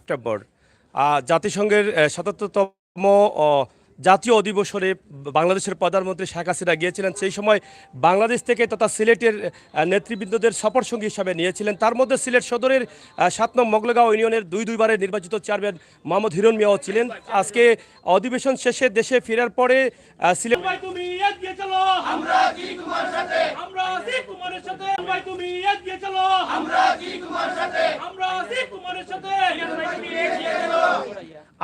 September জাতিসংঘের ৭৭তম জাতীয় অধিবেশনে বাংলাদেশের প্রধানমন্ত্রী শেখ হাসিনা গিয়েছিলেন। সেই সময় বাংলাদেশ থেকে তথা সিলেটের নেতৃবৃন্দদের সফর সঙ্গী হিসাবে নিয়েছিলেন। তার মধ্যে সিলেট সদরের ৭ নং মোগলগাঁও ইউনিয়নের দুইবারের নির্বাচিত চেয়ারম্যান মোহাম্মদ হিরণ মিয়াও ছিলেন। আজকে অধিবেশন শেষে দেশে ফেরার পরে সিলেট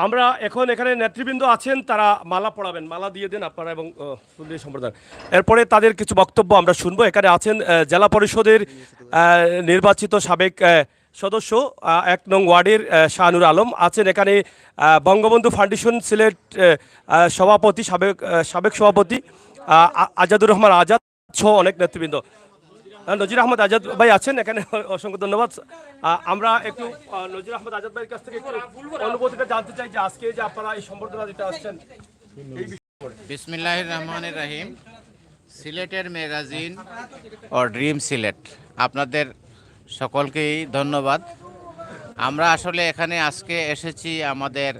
আমরা এখন এখানে নেতৃবৃন্দ আছেন, তারা মালা পড়াবেন, মালা দিয়ে দেন আপনারা এবং ফুল দিয়ে সম্প্রদান। এরপরে তাদের কিছু বক্তব্য আমরা শুনবো। এখানে আছেন জেলা পরিষদের নির্বাচিত সাবেক সদস্য ১ নং ওয়ার্ডের শাহানুর আলম আছেন, এখানে বঙ্গবন্ধু ফাউন্ডেশন সিলেট সভাপতি সাবেক সভাপতি আজাদুর রহমান আজাদ সহ অনেক নেতৃবৃন্দ। নজির আহমদ আজাদ ভাই আছেন এখানে, অসংখ্য ধন্যবাদ। আমরা একটু নজির আহমদ আজাদ ভাইয়ের কাছ থেকে অনুভূতিটা জানতে চাই যে আজকে যে আপনারা এই সম্বর্ধনা দিতে আসছেন। বিসমিল্লাহির রহমানির রহিম। সিলেটের ম্যাগাজিন ও ড্রিম সিলেট, আপনাদের সকলকেই ধন্যবাদ। আমরা আসলে এখানে আজকে এসেছি আমাদের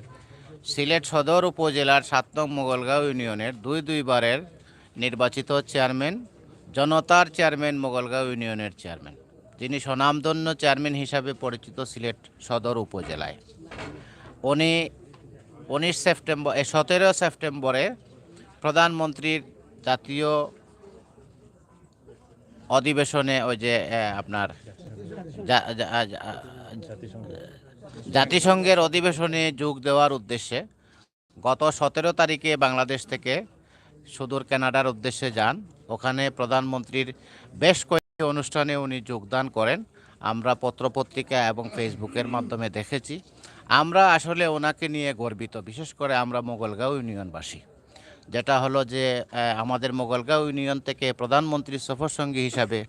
সিলেট সদর উপজেলার ৭ নং মোগলগাঁও ইউনিয়নের দুইবারের নির্বাচিত চেয়ারম্যান, জনতার চেয়ারম্যান, মোগলগাঁও ইউনিয়নের চেয়ারম্যান, যিনি স্বনামধন্য চেয়ারম্যান হিসাবে পরিচিত সিলেট সদর উপজেলায়। উনি 17 সেপ্টেম্বরে প্রধানমন্ত্রীর জাতীয় অধিবেশনে ওই যে আপনার জাতিসংঘের অধিবেশনে যোগ দেওয়ার উদ্দেশ্যে গত 17 তারিখে বাংলাদেশ থেকে সুদূর কানাডার উদ্দেশ্যে যান। ওখানে প্রধানমন্ত্রীর বেশ কয়েকটি অনুষ্ঠানে উনি যোগদান করেন। আমরা পত্রপত্রিকা এবং ফেসবুকের মাধ্যমে দেখেছি। আমরা আসলে ওনাকে নিয়ে গর্বিত, বিশেষ করে আমরা মোগলগাঁও ইউনিয়নবাসী। যেটা হলো যে আমাদের মোগলগাঁও ইউনিয়ন থেকে প্রধানমন্ত্রীর সফরসঙ্গী হিসাবে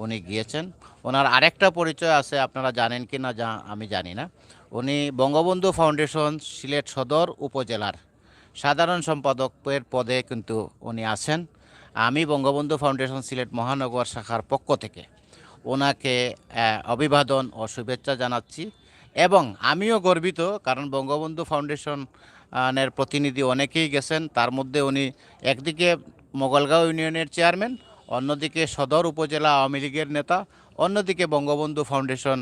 উনি গিয়েছেন। ওনার আরেকটা পরিচয় আছে, আপনারা জানেন কি না আমি জানি না। উনি বঙ্গবন্ধু ফাউন্ডেশন সিলেট সদর উপজেলার সাধারণ সম্পাদকের পদে কিন্তু উনি আছেন। আমি বঙ্গবন্ধু ফাউন্ডেশন সিলেট মহানগর শাখার পক্ষ থেকে ওনাকে অভিবাদন ও শুভেচ্ছা জানাচ্ছি। এবং আমিও গর্বিত, কারণ বঙ্গবন্ধু ফাউন্ডেশনের প্রতিনিধি অনেকেই গেছেন। তার মধ্যে উনি একদিকে মোগলগাঁও ইউনিয়নের চেয়ারম্যান, অন্যদিকে সদর উপজেলা আওয়ামী লীগের নেতা, অন্যদিকে বঙ্গবন্ধু ফাউন্ডেশন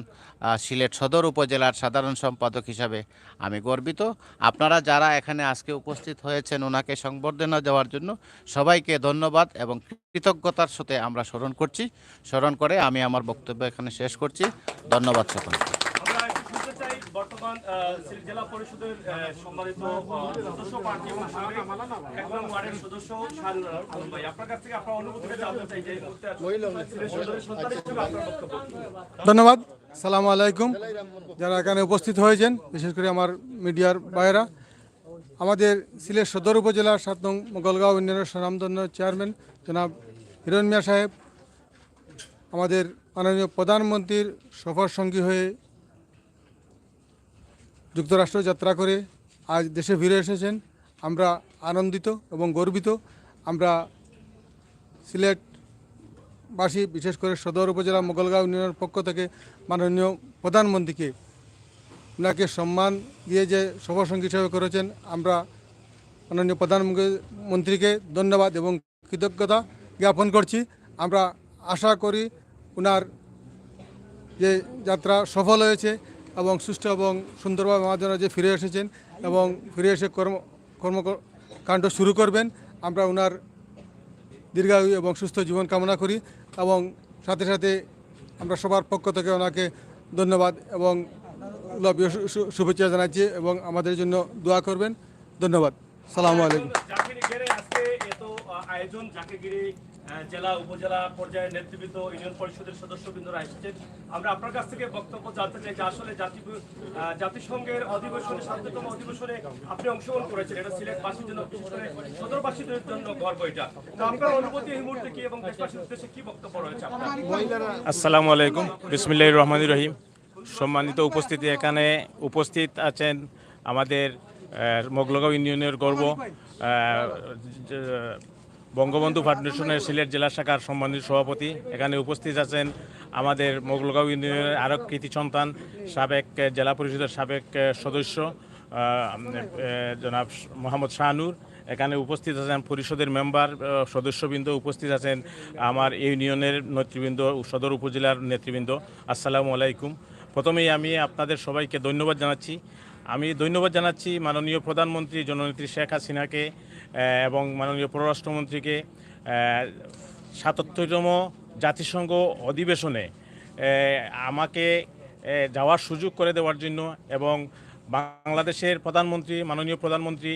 সিলেট সদর উপজেলার সাধারণ সম্পাদক হিসাবে আমি গর্বিত। আপনারা যারা এখানে আজকে উপস্থিত হয়েছেন ওনাকে সংবর্ধনা দেওয়ার জন্য সবাইকে ধন্যবাদ এবং কৃতজ্ঞতার সাথে আমরা স্মরণ করে আমি আমার বক্তব্য এখানে শেষ করছি। ধন্যবাদ সকলকে। বর্তমান সিলেট জেলা পরিষদের সম্মানিত সদস্য প্রার্থী এবং এক নং ওয়ার্ডের সদস্য শাহানুর আলম ভাই, আপনার কাছ থেকে আপনার অনুভূতিটা জানতে চাই যে আপনার বক্তব্য। ধন্যবাদ। সালামু আলাইকুম। যারা এখানে উপস্থিত হয়েছেন, বিশেষ করে আমার মিডিয়ার ভাইয়েরা, আমাদের সিলেট সদর উপজেলার ৭ নং মোগলগাঁও ইউনিয়নের স্বনামধন্য চেয়ারম্যান জনাব হিরণ মিয়া সাহেব আমাদের মাননীয় প্রধানমন্ত্রীর সফর সঙ্গী হয়ে যুক্তরাষ্ট্র যাত্রা করে আজ দেশে ফিরে এসেছেন। আমরা আনন্দিত এবং গর্বিত। আমরা সিলেটবাসী, বিশেষ করে সদর উপজেলা মোগলগাঁও ইউনিয়নের পক্ষ থেকে মাননীয় প্রধানমন্ত্রীকে ওনাকে সম্মান দিয়ে যে সফরসঙ্গী হিসেবে করেছেন, আমরা মাননীয় প্রধানমন্ত্রীকে ধন্যবাদ এবং কৃতজ্ঞতা জ্ঞাপন করছি। আমরা আশা করি ওনার যে যাত্রা সফল হয়েছে এবং সুষ্ঠু এবং সুন্দরভাবে আমাদের যে ফিরে এসেছেন এবং ফিরে এসে কর্মকাণ্ড শুরু করবেন। আমরা ওনার দীর্ঘায়ু এবং সুস্থ জীবন কামনা করি এবং সাথে সাথে আমরা সবার পক্ষ থেকে ওনাকে ধন্যবাদ এবং শুভেচ্ছা জানাচ্ছি এবং আমাদের জন্য দোয়া করবেন। ধন্যবাদ। সালামু আলাইকুম। আয়োজন যাকে ঘিরে জেলা উপজেলা পর্যায়ে নেতৃবৃন্দ, ইউনিয়ন পরিষদের সদস্যবৃন্দরা এসেছেন। আমরা আপনার কাছ থেকে বক্তব্য জানতে চাই যে আসলে জাতিসংঘের অধিবেশনে ৭তম অধিবেশনে আপনি অংশগ্রহণ করেছেন। এটা সিলেটবাসীর জন্য, বিশেষ করে সদরবাসীদের জন্য গর্ব। এটা তো আপনার অনুভূতি এই মুহূর্তে কি এবং দেশবাসীর উদ্দেশ্যে কি বক্তব্য রয়েছে আপনার? আসসালামু আলাইকুম। বিসমিল্লাহির রহমানির রহিম। সম্মানিত উপস্থিতি, এখানে উপস্থিত আছেন আমাদের মোগলগাঁও ইউনিয়নের গর্ব বঙ্গবন্ধু ফাউন্ডেশনের সিলেট জেলা শাখার সম্মানিত সভাপতি, এখানে উপস্থিত আছেন আমাদের মোগলগাঁও ইউনিয়নের আরও কৃতি সন্তান সাবেক জেলা পরিষদের সাবেক সদস্য জনাব মোহাম্মদ শাহনুর, এখানে উপস্থিত আছেন পরিষদের মেম্বার সদস্যবৃন্দ, উপস্থিত আছেন আমার ইউনিয়নের নেতৃবৃন্দ, সদর উপজেলার নেতৃবৃন্দ। আসসালামু আলাইকুম। প্রথমেই আমি আপনাদের সবাইকে ধন্যবাদ জানাচ্ছি। আমি ধন্যবাদ জানাচ্ছি মাননীয় প্রধানমন্ত্রী জননেত্রী শেখ হাসিনাকে এবং মাননীয় পররাষ্ট্রমন্ত্রীকে ৭৭তম জাতিসংঘ অধিবেশনে আমাকে যাওয়ার সুযোগ করে দেওয়ার জন্য এবং বাংলাদেশের প্রধানমন্ত্রী মাননীয় প্রধানমন্ত্রী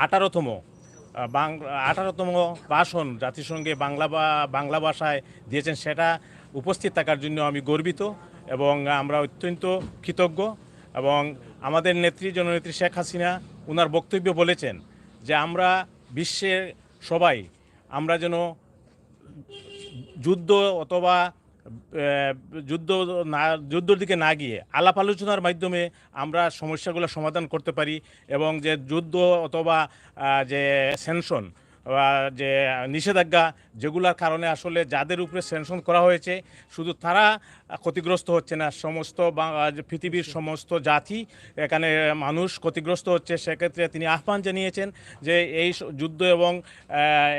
18তম ভাষণ জাতিসংঘে বাংলা ভাষায় দিয়েছেন, সেটা উপস্থিত থাকার জন্য আমি গর্বিত এবং আমরা অত্যন্ত কৃতজ্ঞ। এবং আমাদের নেত্রী জননেত্রী শেখ হাসিনা ওনার বক্তব্য বলেছেন যে আমরা বিশ্বের সবাই আমরা যেন যুদ্ধ অথবা যুদ্ধের দিকে না গিয়ে আলাপ আলোচনার মাধ্যমে আমরা সমস্যাগুলো সমাধান করতে পারি এবং যে যুদ্ধ অথবা যে স্যাংশন যে নিষেধাজ্ঞা যেগুলোর কারণে আসলে যাদের উপরে স্যাংশন করা হয়েছে শুধু তারা ক্ষতিগ্রস্ত হচ্ছে না, সমস্ত পৃথিবীর সমস্ত জাতি এখানে মানুষ ক্ষতিগ্রস্ত হচ্ছে। সেক্ষেত্রে তিনি আহ্বান জানিয়েছেন যে এই যুদ্ধ এবং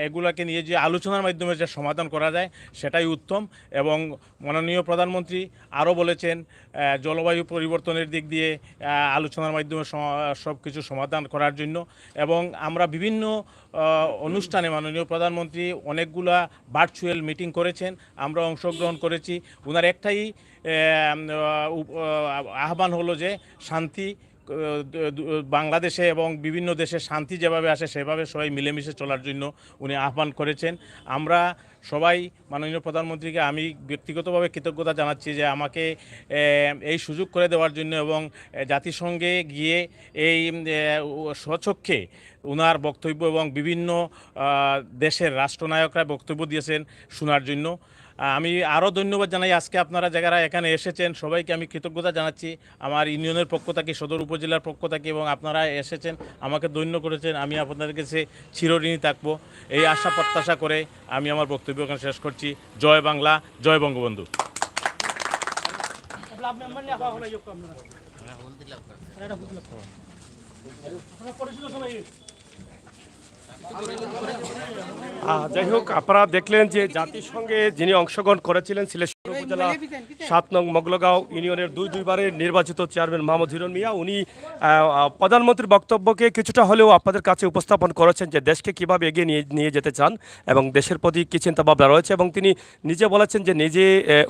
এগুলাকে নিয়ে যে আলোচনার মাধ্যমে যে সমাধান করা যায় সেটাই উত্তম। এবং মাননীয় প্রধানমন্ত্রী আরও বলেছেন জলবায়ু পরিবর্তনের দিক দিয়ে আলোচনার মাধ্যমে সব কিছু সমাধান করার জন্য। এবং আমরা বিভিন্ন অনুষ্ঠানে মাননীয় প্রধানমন্ত্রী অনেকগুলা ভার্চুয়াল মিটিং করেছেন, আমরা অংশগ্রহণ করেছি। ওনার একটাই আহ্বান হলো যে শান্তি বাংলাদেশে এবং বিভিন্ন দেশে শান্তি যেভাবে আসে সেভাবে সবাই মিলেমিশে চলার জন্য উনি আহ্বান করেছেন। আমরা সবাই মাননীয় প্রধানমন্ত্রীকে আমি ব্যক্তিগতভাবে কৃতজ্ঞতা জানাচ্ছি যে আমাকে এই সুযোগ করে দেওয়ার জন্য এবং জাতিসংঘে গিয়ে এই স্বচক্ষে ওনার বক্তব্য এবং বিভিন্ন দেশের রাষ্ট্রনায়করা বক্তব্য দিয়েছেন শোনার জন্য। আমি আরও ধন্যবাদ জানাই আজকে আপনারা যারা এখানে এসেছেন সবাইকে আমি কৃতজ্ঞতা জানাচ্ছি আমার ইউনিয়নের পক্ষ থেকে, সদর উপজেলার পক্ষ থেকে, এবং আপনারা এসেছেন আমাকে ধন্য করেছেন। আমি আপনাদের কাছে চিরঋণী থাকবো এই আশা প্রত্যাশা করে আমি আমার বক্তব্য এখানে শেষ করছি। জয় বাংলা, জয় বঙ্গবন্ধু। যাই হোক, আপনারা দেখলেন যে জাতিসংঘে যিনি অংশগ্রহণ করেছিলেন সিলেট উপজেলা ৭ নং মোগলগাঁও ইউনিয়নের দুইবারের নির্বাচিত চেয়ারম্যান মোহাম্মদ হিরণ মিয়া, উনি প্রধানমন্ত্রীর বক্তব্যকে কিছুটা হলেও আপনাদের কাছে উপস্থাপন করেছেন যে দেশকে কীভাবে এগিয়ে নিয়ে যেতে চান এবং দেশের প্রতি কী চিন্তাভাবনা রয়েছে। এবং তিনি নিজে বলেছেন যে নিজে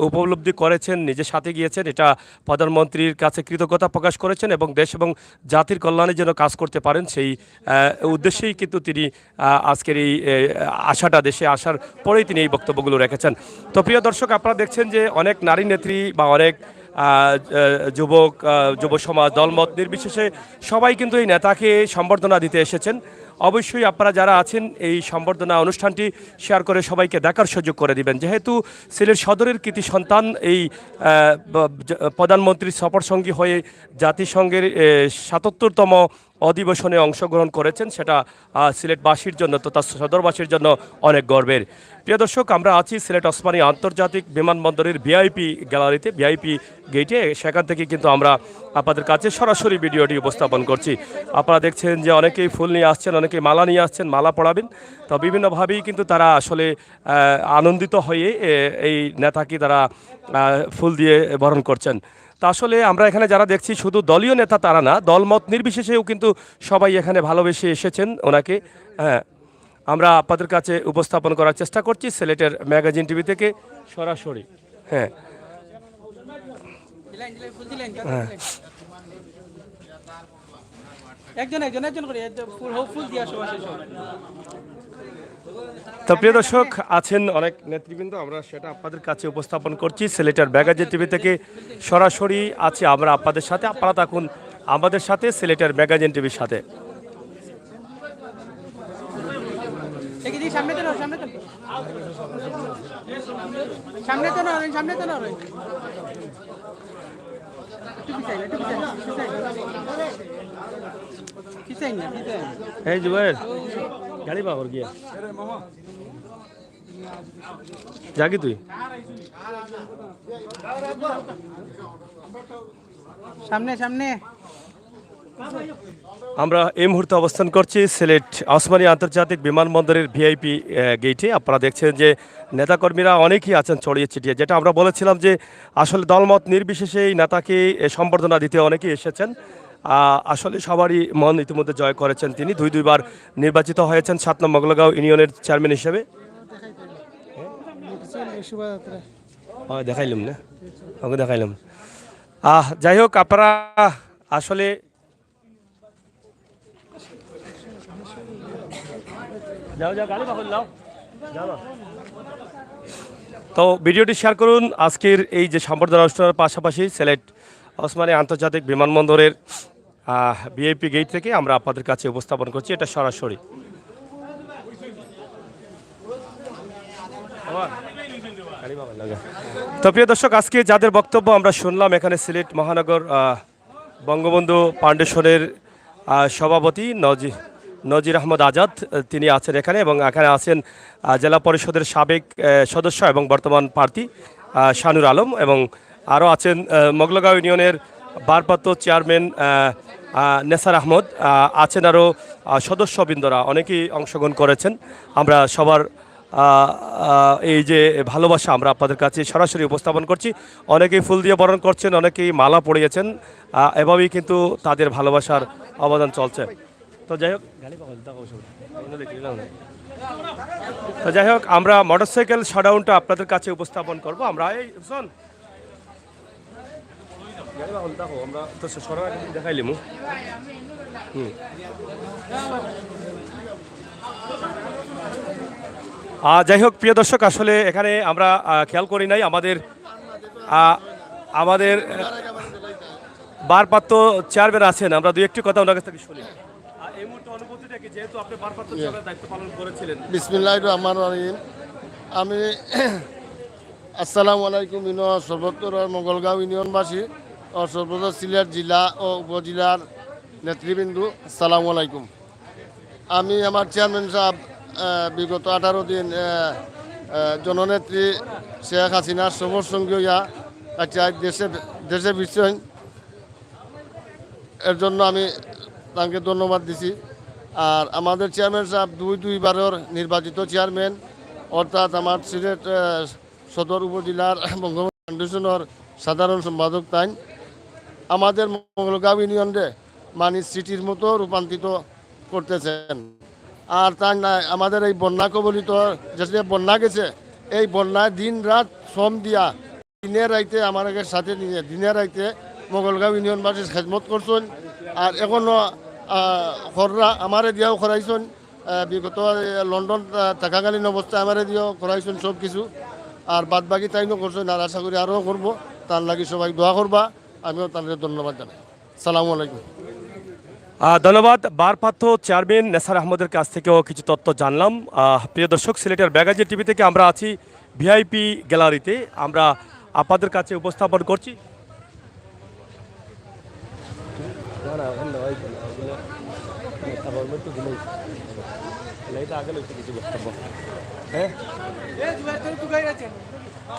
উপলব্ধি করেছেন, নিজে সাথে গিয়েছেন, এটা প্রধানমন্ত্রীর কাছে কৃতজ্ঞতা প্রকাশ করেছেন এবং দেশ এবং জাতির কল্যাণে যেন কাজ করতে পারেন সেই উদ্দেশ্যেই কিন্তু তিনি আজকের এই আশাটা, দেশে আসার পরেই তিনি এই বক্তব্যগুলো রেখেছেন। তো প্রিয় দর্শক, আপনারা দেখছেন যে অনেক নারী নেত্রী বা অনেক যুব সমাজ দলমত নির্বিশেষে সবাই কিন্তু এই নেতাকে সম্বর্ধনা দিতে এসেছেন। অবশ্যই আপনারা যারা আছেন এই সম্বর্ধনা অনুষ্ঠানটি শেয়ার করে সবাইকে দেখার সুযোগ করে দিবেন। যেহেতু সিলেট সদরের কৃতি সন্তান এই প্রধানমন্ত্রীর সফরসঙ্গী হয়ে জাতিসংঘের ৭৭তম অধিবেশনে অংশগ্রহণ করেছেন, সেটা সিলেটবাসীর জন্য তথা সদরবাসীর জন্য অনেক গর্বের। প্রিয় দর্শক, আমরা আছি সিলেট ওসমানী আন্তর্জাতিক বিমানবন্দরের ভিআইপি গ্যালারিতে, ভিআইপি গেটে। সেখান থেকে কিন্তু আমরা আপনাদের কাছে সরাসরি ভিডিওটি উপস্থাপন করছি। আপনারা দেখছেন যে অনেকেই ফুল নিয়ে আসছেন, অনেকেই মালা নিয়ে আসছেন, মালা পড়াবেন। তো বিভিন্নভাবেই কিন্তু তারা আসলে আনন্দিত হয়ে এই নেতাকে তারা ফুল দিয়ে বরণ করছেন। তা আসলে আমরা এখানে যারা দেখছি শুধু দলীয় নেতা তারা না, দলমত নির্বিশেষেও কিন্তু সবাই এখানে ভালোবেসে এসেছেন ওনাকে। হ্যাঁ, আমরা আপনাদের কাছে উপস্থাপন করার চেষ্টা করছি সিলেটের ম্যাগাজিন টিভি থেকে সরাসরি। হ্যাঁ হ্যাঁ, তো প্রিয় দর্শক, আছেন অনেক নেতৃবৃন্দ, আমরা সেটা আপনাদের কাছে উপস্থাপন করছি সিলেটের ম্যাগাজিন টিভি থেকে সরাসরি আছি আমরা আপনাদের সাথে। আপনারা থাকুন আমাদের সাথে সিলেটের ম্যাগাজিন টিভির সাথে। এই জুয়েল গাড়ি পাওয়ার গিয়া যাকি তুই সামনে সামনে আমরা এই মুহূর্তে অবস্থান করছি সিলেট ওসমানী আন্তর্জাতিক বিমানবন্দরের ভিআইপি গেটে। আপনারা দেখছেন যে নেতাকর্মীরা অনেকেই আছেন ছড়িয়ে ছিটিয়ে, যেটা আমরা বলেছিলাম যে আসলে দলমত নির্বিশেষে এই নেতাকে সম্বর্ধনা দিতে অনেকেই এসেছেন। আসলে সবারই মন ইতিমধ্যে জয় করেছেন তিনি, দুইবার নির্বাচিত হয়েছেন 7 নং মোগলগাঁও ইউনিয়নের চেয়ারম্যান হিসেবে। দেখাইলাম না, ওকে দেখাইলাম। যাই হোক, আপনারা আসলে তো ভিডিওটি শেয়ার করুন। আজকের এই যে সম্বর্ধনা অনুষ্ঠানের পাশাপাশি সিলেট ওসমানী আন্তর্জাতিক বিমানবন্দরের ভিআইপি গেট থেকে আমরা আপনাদের কাছে উপস্থাপন করছি এটা সরাসরি। তো প্রিয় দর্শক, আজকে যাদের বক্তব্য আমরা শুনলাম, এখানে সিলেট মহানগর বঙ্গবন্ধু ফাউন্ডেশনের সভাপতি নজির আহমদ আজাদ তিনি আছেন এখানে, এবং এখানে আছেন জেলা পরিষদের সাবেক সদস্য এবং বর্তমান প্রার্থী শানুর আলম, এবং আরও আছেন মোগলগাঁও ইউনিয়নের ভারপ্রাপ্ত চেয়ারম্যান নেসার আহমদ, আছেন আরও সদস্যবৃন্দরা, অনেকেই অংশগ্রহণ করেছেন। আমরা সবার এই যে ভালোবাসা আমরা আপনাদের কাছে সরাসরি উপস্থাপন করছি। অনেকেই ফুল দিয়ে বরণ করছেন, অনেকেই মালা পরিয়েছেন, এভাবেই কিন্তু তাদের ভালোবাসার অবদান চলছে। তো যাই হোক আমরা মোটরসাইকেল শাটডাউনটা আপনাদের কাছে উপস্থাপন করব। আমরা এই শোন আমরা তো দেখাইলিম। যাই হোক প্রিয় দর্শক, আসলে এখানে আমরা খেয়াল করি নাই, আমাদের ভারপ্রাপ্ত চেয়ারম্যান আছেন, আমরা দুই একটি কথা ওনার কাছ থেকে শুনি। এই মুহূর্তে অনুভূতিটা কি, যেহেতু আপনি ভারপ্রাপ্ত চেয়ারম্যানের দায়িত্ব পালন করেছিলেন? বিসমিল্লাহির রহমানির রহিম। আমি আসসালামু আলাইকুম সর্বত্র মোগলগাঁও ইউনিয়নবাসী ও সর্বত্র সিলেট জেলা ও উপজেলার নেতৃবৃন্দ, আসসালামু আলাইকুম। আমি আমার চেয়ারম্যান সাহেব বিগত 18 দিন জননেত্রী শেখ হাসিনার সফর সঙ্গী হইয়া দেশে ফিরছেন, এর জন্য আমি তাকে ধন্যবাদ দিছি। আর আমাদের চেয়ারম্যান সাহেব দুইবারের নির্বাচিত চেয়ারম্যান, অর্থাৎ আমার সিলেট সদর উপজেলার বঙ্গবন্ধু ফাউন্ডেশনের সাধারণ সম্পাদক তাই আমাদের মোগলগাঁও ইউনিয়নে মানি সিটির মতো রূপান্তরিত করতেছেন। আর তাই না আমাদের এই বন্যা কবলিত যে বন্যা গেছে, এই বন্যায় দিন রাত শ্রম দিয়া দিনের রাইতে আমাকে সাথে নিয়ে দিনের রাইতে মোগলগাঁও ইউনিয়নবাসীর খেদমত করছেন। আর এখনও খররা আমারে দিয়াও করাইছেন, বিগত লন্ডন থাকাকালীন অবস্থায় আমারে দিয়েও করাইছেন সব কিছু। আর বাদ বাকি তাইনও করছেন, আর আশা করি আরও করবো। তার লাগি সবাই দোয়া করবা, আমিও তাদের ধন্যবাদ জানাই। সালামু আলাইকুম। ধন্যবাদ। ভারপ্রাপ্ত চেয়ারম্যান নেসার আহমদের কাছ থেকেও কিছু তথ্য জানলাম। প্রিয় দর্শক, সিলেটের ব্যাগাজি টিভি থেকে আমরা আছি ভিআইপি গ্যালারিতে, আমরা আপনাদের কাছে উপস্থাপন করছি।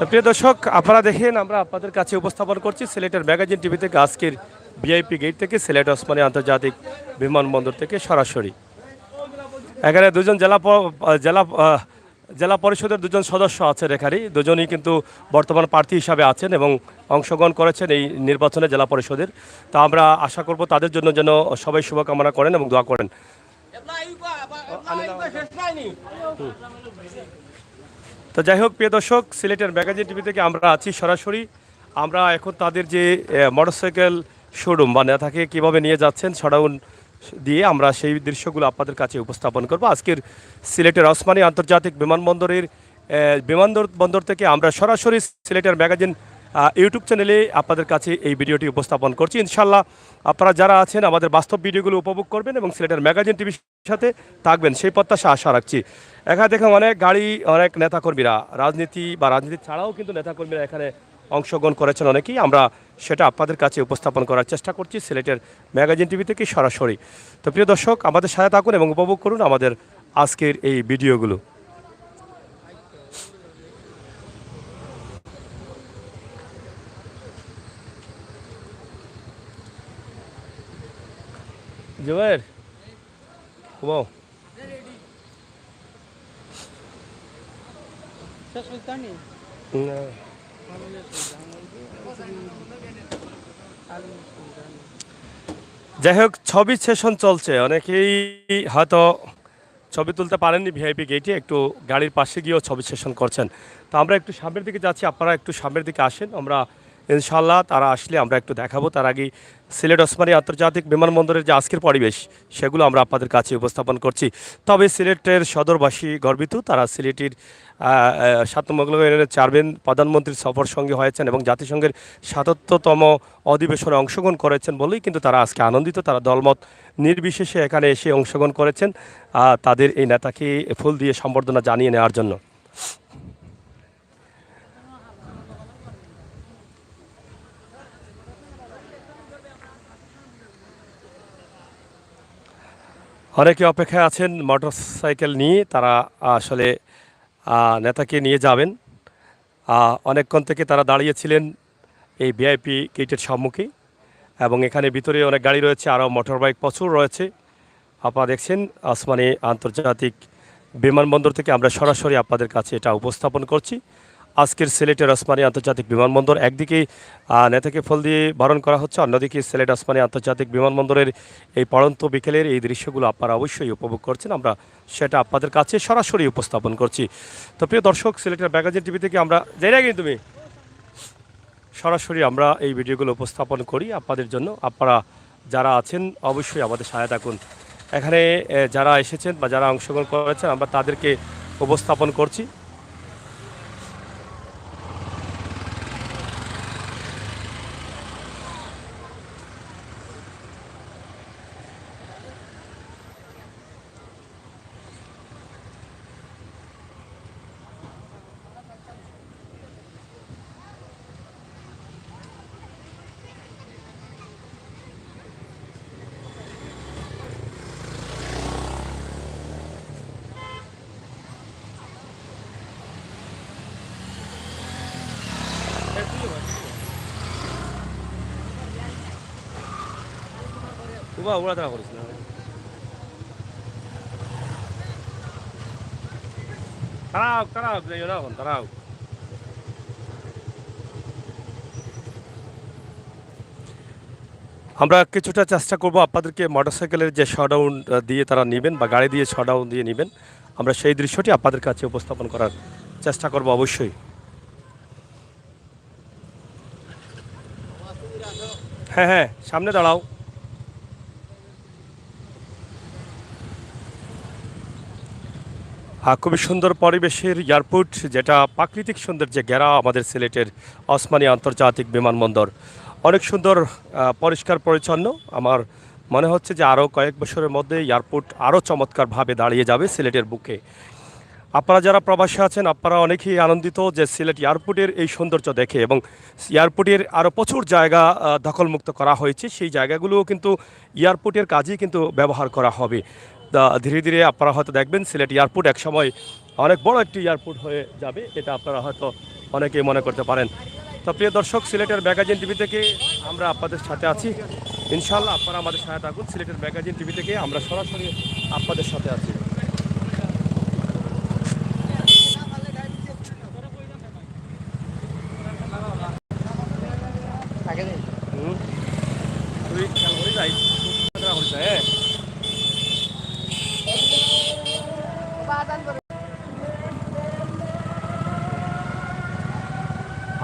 প্রিয় দর্শক, আপনারা দেখেন আমরা আপনাদের কাছে উপস্থাপন করছি সিলেটের ম্যাগাজিন টিভি থেকে আজকের ভিআইপি গেট থেকে, সিলেট ওসমানী আন্তর্জাতিক বিমানবন্দর থেকে সরাসরি। এখানে দুজন জেলা পরিষদের দুজন সদস্য আছেন, এখানে দুজনই কিন্তু বর্তমান প্রার্থী হিসাবে আছেন এবং অংশগ্রহণ করেছেন এই নির্বাচনে জেলা পরিষদের। তা আমরা আশা করব তাদের জন্য যেন সবাই শুভকামনা করেন এবং দোয়া করেন। তো যাই হোক প্রিয় দর্শক, সিলেটের ম্যাগাজিন টিভি থেকে আমরা আছি সরাসরি। আমরা এখন তাদের যে মোটরসাইকেল শোরুম বা নেতাকে কীভাবে নিয়ে যাচ্ছেন শাটডাউন দিয়ে, আমরা সেই দৃশ্যগুলো আপনাদের কাছে উপস্থাপন করব। আজকের সিলেটের ওসমানী আন্তর্জাতিক বিমানবন্দরের বিমানবন্দর থেকে আমরা সরাসরি সিলেটের ম্যাগাজিন ইউটিউব চ্যানেলে আপনাদের কাছে এই ভিডিওটি উপস্থাপন করছি। ইনশাল্লাহ আপনারা যারা আছেন আমাদের বাস্তব ভিডিওগুলো উপভোগ করবেন এবং সিলেটের ম্যাগাজিন টিভির সাথে থাকবেন, সেই প্রত্যাশা আশা রাখছি। এখানে দেখুন অনেক গাড়ি, অনেক নেতাকর্মীরা, রাজনীতি ছাড়াও কিন্তু নেতাকর্মীরা এখানে অংশগ্রহণ করেছেন অনেকেই। আমরা সেটা আপনাদের কাছে উপস্থাপন করার চেষ্টা করছি সিলেটের ম্যাগাজিন টিভি থেকে সরাসরি। তো প্রিয় দর্শক, আমাদের সাথে থাকুন এবং উপভোগ করুন আমাদের আজকের এই ভিডিওগুলো। জুবাইর ঘুমাও। না। যাই হোক, ছবি সেশন চলছে। অনেকেই হয়তো ছবি তুলতে পারেননি ভিআইপি গেটে, একটু গাড়ির পাশে গিয়েও ছবি সেশন করছেন। তো আমরা একটু সামনের দিকে যাচ্ছি, আপনারা একটু সামনের দিকে আসেন। আমরা ইনশাল্লাহ তারা আসলে আমরা একটু দেখাবো। তার আগেই সিলেট ওসমানী আন্তর্জাতিক বিমানবন্দরের যে আজকের পরিবেশ সেগুলো আমরা আপনাদের কাছে উপস্থাপন করছি। তবে সিলেটের সদরবাসী গর্বিত, তারা সিলেটের ৭ নং ইউনিয়নের চেয়ারম্যান প্রধানমন্ত্রীর সফর সঙ্গে হয়েছেন এবং জাতিসংঘের ৭৭তম অধিবেশনে অংশগ্রহণ করেছেন বলেই কিন্তু তারা আজকে আনন্দিত। তারা দলমত নির্বিশেষে এখানে এসে অংশগ্রহণ করেছেন তাদের এই নেতাকে ফুল দিয়ে সম্বর্ধনা জানিয়ে নেওয়ার জন্য। অনেকে অপেক্ষায় আছেন মোটরসাইকেল নিয়ে, তারা আসলে নেতাকে নিয়ে যাবেন। অনেকক্ষণ থেকে তারা দাঁড়িয়েছিলেন এই ভিআইপি গেটের সম্মুখে এবং এখানে ভিতরে অনেক গাড়ি রয়েছে, আরও মোটর বাইক প্রচুর রয়েছে। আপনারা দেখছেন ওসমানী আন্তর্জাতিক বিমানবন্দর থেকে আমরা সরাসরি আপনাদের কাছে এটা উপস্থাপন করছি। আজকের সিলেটের ওসমানী আন্তর্জাতিক বিমানবন্দর, একদিকে নেতাকে ফুল দিয়ে বরণ করা হচ্ছে, অন্যদিকে সিলেট ওসমানী আন্তর্জাতিক বিমানবন্দরের এই পড়ন্ত বিকেলের এই দৃশ্যগুলো আপনারা অবশ্যই উপভোগ করছেন। আমরা সেটা আপনাদের কাছে সরাসরি উপস্থাপন করছি। তো প্রিয় দর্শক, সিলেটের ম্যাগাজিন টিভি থেকে আমরা যাই না কিন্তু তুমি সরাসরি আমরা এই ভিডিওগুলো উপস্থাপন করি আপনাদের জন্য। আপনারা যারা আছেন অবশ্যই আমাদের সহায়তা করুন। এখানে যারা এসেছেন বা যারা অংশগ্রহণ করেছেন আমরা তাদেরকে উপস্থাপন করছি। উড়াতাড়া করিস না। তারাও তারাও যাইও না এখন, তারাও। আমরা কিছুটা চেষ্টা করব আপনাদেরকে মোটরসাইকেলের যে শটডাউন দিয়ে তারা নেবেন বা গাড়ি দিয়ে শটডাউন দিয়ে নেবেন, আমরা সেই দৃশ্যটি আপনাদের কাছে উপস্থাপন করার চেষ্টা করব অবশ্যই। হ্যাঁ হ্যাঁ, সামনে দাঁড়াও। খুবই সুন্দর পরিবেশের এয়ারপোর্ট, যেটা প্রাকৃতিক সৌন্দর্যে ঘেরা আমাদের সিলেটের ওসমানী আন্তর্জাতিক বিমানবন্দর। অনেক সুন্দর, পরিষ্কার পরিচ্ছন্ন। আমার মনে হচ্ছে যে আরও কয়েক বছরের মধ্যে এয়ারপোর্ট আরও চমৎকারভাবে দাঁড়িয়ে যাবে সিলেটের বুকে। আপনারা যারা প্রবাসী আছেন আপনারা অনেকেই আনন্দিত যে সিলেট এয়ারপোর্টের এই সৌন্দর্য দেখে, এবং এয়ারপোর্টের আরও প্রচুর জায়গা দখলমুক্ত করা হয়েছে। সেই জায়গাগুলোও কিন্তু এয়ারপোর্টের কাজেই কিন্তু ব্যবহার করা হবে। ধীরে ধীরে আপনারা হয়তো দেখবেন সিলেট এয়ারপোর্ট একসময় অনেক বড় একটি এয়ারপোর্ট হয়ে যাবে, এটা আপনারা হয়তো অনেকেই মনে করতে পারেন। তো প্রিয় দর্শক, সিলেটের ম্যাগাজিন টিভি থেকে আমরা আপনাদের সাথে আছি। ইনশাআল্লাহ আপনারা আমাদের সহায়তা করুন। সিলেটের ম্যাগাজিন টিভি থেকে আমরা সরাসরি আপনাদের সাথে আছি। তুই খেয়াল করে যাই, হ্যাঁ।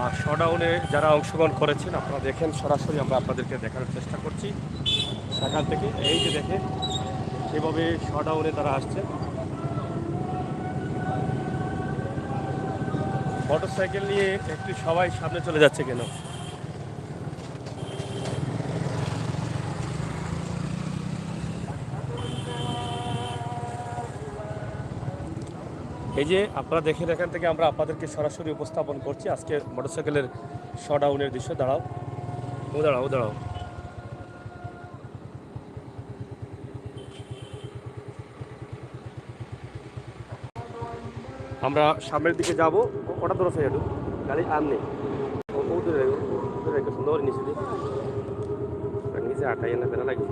আর শটডাউনে যারা অংশগ্রহণ করেছেন আপনারা দেখেন, সরাসরি আমরা আপনাদেরকে দেখানোর চেষ্টা করছি সেখান থেকে। এই যে দেখেন এভাবে শটডাউনে তারা আসছেন, মোটরসাইকেল নিয়ে একটু সবাই সামনে চলে যাচ্ছে কেন? এই যে আপনারা দেখেন, এখান থেকে আমরা আপনাদেরকে সরাসরি উপস্থাপন করছি আজকে মোটরসাইকেলের শটডাউনের দৃশ্য। দাঁড়াও, ও দাঁড়াও, ও দাঁড়াও। আমরা সামনের দিকে যাব, ওটা ধরো সাইড গাড়ি আর নেই, সুন্দর নিচে নিচে আটাই না বেলা লাগে।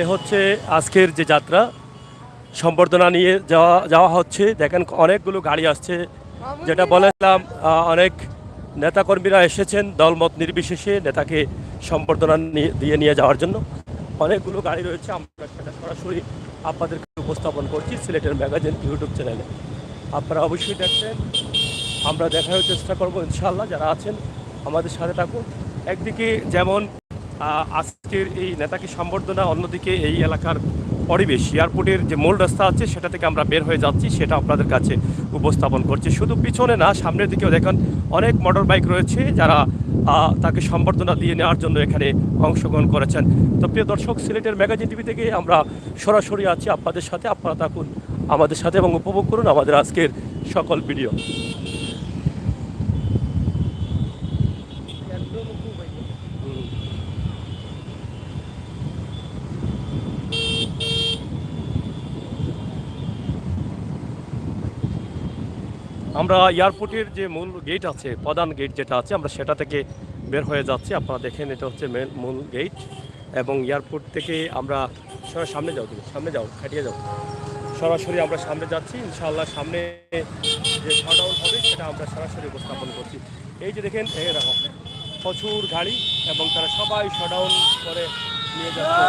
এই হচ্ছে আজকের যে যাত্রা, সম্বর্ধনা নিয়ে যাওয়া হচ্ছে। দেখেন অনেকগুলো গাড়ি আসছে, যেটা বলেছিলাম অনেক নেতাকর্মীরা এসেছেন দলমত নির্বিশেষে নেতাকে সম্বর্ধনা দিয়ে নিয়ে যাওয়ার জন্য। অনেকগুলো গাড়ি রয়েছে, আমরা সেটা সরাসরি আপনাদেরকে উপস্থাপন করছি সিলেটের ম্যাগাজিন ইউটিউব চ্যানেলে। আপনারা অবশ্যই দেখছেন, আমরা দেখার চেষ্টা করবো ইনশাআল্লাহ। যারা আছেন আমাদের সাথে থাকুন। একদিকে যেমন আজকের এই নেতাকে সম্বর্ধনা, অন্যদিকে এই এলাকার পরিবেশ, এয়ারপোর্টের যে মূল রাস্তা আছে সেটা থেকে আমরা বের হয়ে যাচ্ছি, সেটা আপনাদের কাছে উপস্থাপন করছি। শুধু পিছনে না, সামনের দিকেও দেখেন অনেক মোটর বাইক রয়েছে যারা তাকে সম্বর্ধনা দিয়ে নেওয়ার জন্য এখানে অংশগ্রহণ করেছেন। তো প্রিয় দর্শক, সিলেটের ম্যাগাজিন টিভি থেকে আমরা সরাসরি আছি আপনাদের সাথে। আপনারা থাকুন আমাদের সাথে এবং উপভোগ করুন আমাদের আজকের সকল ভিডিও। আমরা এয়ারপোর্টের যে মূল গেট আছে, প্রধান গেট যেটা আছে, আমরা সেটা থেকে বের হয়ে যাচ্ছি। আপনারা দেখেন এটা হচ্ছে মূল গেট, এবং এয়ারপোর্ট থেকে আমরা সামনে যাও, তুমি সামনে যাও, খাটিয়ে যাও। সরাসরি আমরা সামনে যাচ্ছি ইনশাআল্লাহ। সামনে যে শটডাউন হবে সেটা আমরা সরাসরি উপস্থাপন করছি। এই যে দেখেন এরকম প্রচুর গাড়ি, এবং তারা সবাই শটডাউন করে নিয়ে যাচ্ছে।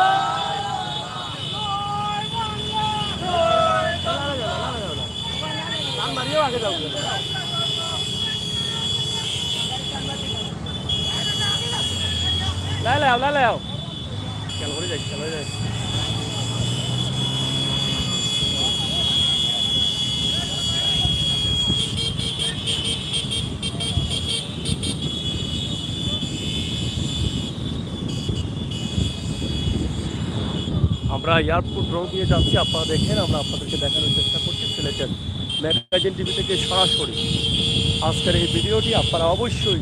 আগে যাও, লাও খেয়াল করে যাই, খেয়াল করে যাই। আমরা এয়ারপোর্ট রোড দিয়ে যাচ্ছি, আপনারা দেখেন। আমরা আপনাদেরকে দেখানোর চেষ্টা করছি সিলেটের ম্যাগাজিন টিভি থেকে সরাসরি আজকের এই ভিডিওটি। আপনারা অবশ্যই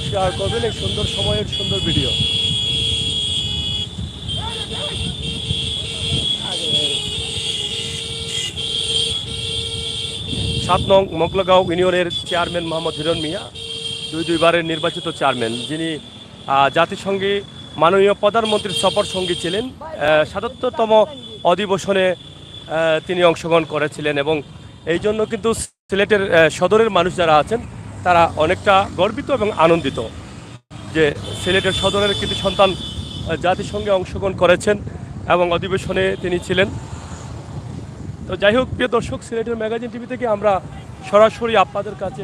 শেয়ার করবেন এই সুন্দর সময়ের সুন্দর ভিডিও। 7 নং মোগলগাঁও ইউনিয়নের চেয়ারম্যান মোহাম্মদ হিরণ মিয়া, দুইবারের নির্বাচিত চেয়ারম্যান, যিনি জাতিসংঘে মাননীয় প্রধানমন্ত্রীর সফর সঙ্গী ছিলেন। ৭৭তম অধিবেশনে তিনি অংশগ্রহণ করেছিলেন, এবং এই জন্য কিন্তু সিলেটের সদরের মানুষ যারা আছেন তারা অনেকটা গর্বিত এবং আনন্দিত যে সিলেটের সদরের কৃতি সন্তান জাতিসংঘে অংশগ্রহণ করেছেন এবং অধিবেশনে তিনি ছিলেন। তো যাই হোক, প্রিয় দর্শক, সিলেটের ম্যাগাজিন টিভি থেকে আমরা সরাসরি আপনাদের কাছে